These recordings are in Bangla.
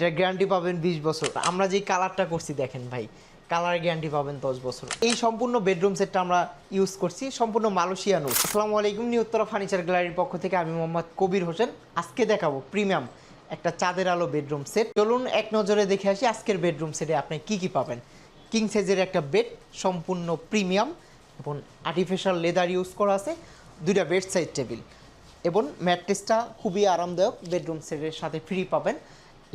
এটার গ্যারান্টি পাবেন 20 বছর। আমরা যেই কালারটা করছি দেখেন ভাই, কালার গ্যারান্টি পাবেন 10 বছর। এই সম্পূর্ণ বেডরুম সেটটা আমরা ইউজ করছি সম্পূর্ণ মালয়েশিয়ান উড। আসসালামু আলাইকুম, নিউ উত্তরা ফার্নিচার গ্যালারির পক্ষ থেকে আমি মোহাম্মদ কবির হোসেন। আজকে দেখাবো প্রিমিয়াম একটা চাঁদের আলো বেডরুম সেট। চলুন এক নজরে দেখে আসি আজকের বেডরুম সেটে আপনি কি কি পাবেন। কিং সাইজের একটা বেড, সম্পূর্ণ প্রিমিয়াম এবং আর্টিফিশিয়াল লেদার ইউজ করা আছে, দুইটা বেড সাইড টেবিল এবং ম্যাট্রেসটা খুবই আরামদায়ক। বেডরুম সেটের সাথে ফ্রি পাবেন।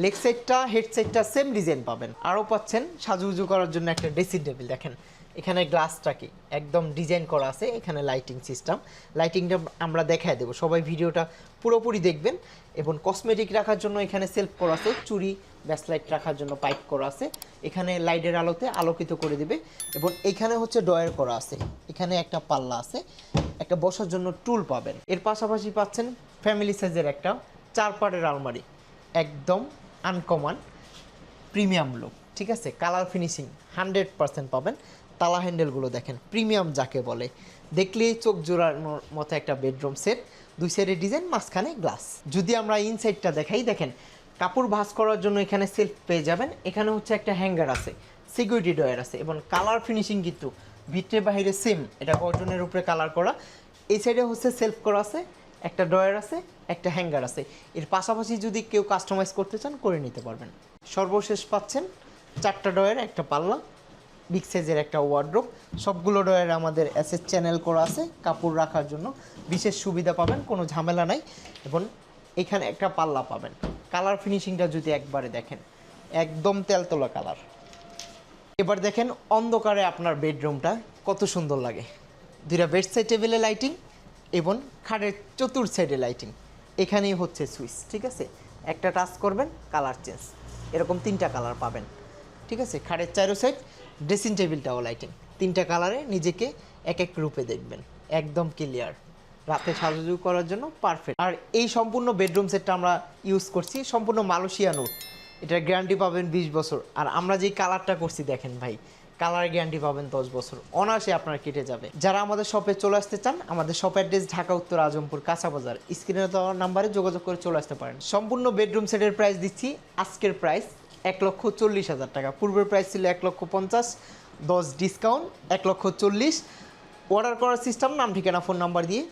লেগ সাইডটা হেড সাইডটা সেম ডিজাইন পাবেন। আরও পাচ্ছেন সাজুগুজু করার জন্য একটা ড্রেসিং টেবিল। দেখেন এখানে গ্লাসটা কি একদম ডিজাইন করা আছে। এখানে লাইটিং সিস্টেম, লাইটিংটা আমরা দেখায় দেবো, সবাই ভিডিওটা পুরোপুরি দেখবেন। এবং কসমেটিক রাখার জন্য এখানে সেলফ করা আছে, চুড়ি ব্যাসলাইট রাখার জন্য পাইপ করা আছে। এখানে লাইটের আলোতে আলোকিত করে দেবে। এবং এখানে হচ্ছে ডয়ার করা আছে, এখানে একটা পাল্লা আছে, একটা বসার জন্য টুল পাবেন। এর পাশাপাশি পাচ্ছেন ফ্যামিলি সাইজের একটা 4 পাটের আলমারি, একদম আনকমন প্রিমিয়াম লুক। ঠিক আছে, কালার ফিনিশিং 100% পাবেন। তালা হ্যান্ডেলগুলো দেখেন, প্রিমিয়াম যাকে বলে, দেখলেই চোখ জোড়ানোর মতো একটা বেডরুম সেট। দুই সাইডে ডিজাইন, মাঝখানে গ্লাস। যদি আমরা ইনসাইডটা দেখাই, দেখেন কাপড় ভাঁজ করার জন্য এখানে সেলফ পেয়ে যাবেন। এখানে হচ্ছে একটা হ্যাঙ্গার আছে, সিকিউরিটি ডয়ার আছে এবং কালার ফিনিশিং কিন্তু ভিতরে বাইরে সেম। এটা গর্জনের উপরে কালার করা। এই সাইডে হচ্ছে সেলফ করা আছে, একটা ডয়ার আছে, একটা হ্যাঙ্গার আছে। এর পাশাপাশি যদি কেউ কাস্টমাইজ করতে চান করে নিতে পারবেন। সর্বশেষ পাচ্ছেন 4টা ডয়ার, একটা পাল্লা, বিগ সাইজের একটা ওয়ার্ড্রোব। সবগুলো ডয়ারে আমাদের অ্যাসেস চ্যানেল করা আছে, কাপড় রাখার জন্য বিশেষ সুবিধা পাবেন, কোনো ঝামেলা নাই। এবং এখানে একটা পাল্লা পাবেন। কালার ফিনিশিংটা যদি একবারে দেখেন, একদম তেলতোলা কালার। এবার দেখেন অন্ধকারে আপনার বেডরুমটা কত সুন্দর লাগে। দুইটা বেড সাইড টেবিলে লাইটিং এবং খাটের চতুর সাইডে লাইটিং। এখানেই হচ্ছে সুইচ। ঠিক আছে, একটা টাচ করবেন কালার চেঞ্জ, এরকম 3টা কালার পাবেন। ঠিক আছে, খাটের চারো সাইড, ড্রেসিং টেবিলটাও লাইটিং, 3টা কালারে নিজেকে এক এক রূপে দেখবেন, একদম ক্লিয়ার, রাতে সাজুগুজু করার জন্য পারফেক্ট। আর এই সম্পূর্ণ বেডরুম সেটটা আমরা ইউজ করছি সম্পূর্ণ মালয়েশিয়ান উড। এটার গ্যারান্টি পাবেন 20 বছর। আর আমরা যেই কালারটা করছি দেখেন ভাই, কালার গ্যারান্টি পাবেন 10 বছর, অনায়াসে আপনার কেটে যাবে। যারা আমাদের শপে চলে আসতে চান, আমাদের শপ অ্যাড্রেস ঢাকা উত্তর আজমপুর কাঁচা বাজার। স্ক্রিনে দেওয়া নাম্বারে যোগাযোগ করে চলে আসতে পারেন। সম্পূর্ণ বেডরুম সেটের প্রাইস দিচ্ছি, আজকের প্রাইস 1,40,000 টাকা। পূর্বের প্রাইস ছিল 1,50,000, 10 ডিসকাউন্ট 1,40,000। অর্ডার করার সিস্টেম নাম ঠিকানা ফোন নাম্বার দিয়ে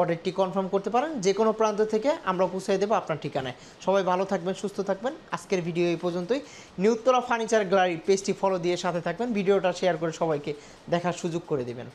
অর্ডারটি কনফার্ম করতে পারেন। যে কোনো প্রান্ত থেকে আমরা পৌঁছে দেবো আপনার ঠিকানায়। সবাই ভালো থাকবেন, সুস্থ থাকবেন। আজকের ভিডিও এই পর্যন্তই। নিউ উত্তরা ফার্নিচার গ্যালারি পেজটি ফলো দিয়ে সাথে থাকবেন। ভিডিওটা শেয়ার করে সবাইকে দেখার সুযোগ করে দেবেন।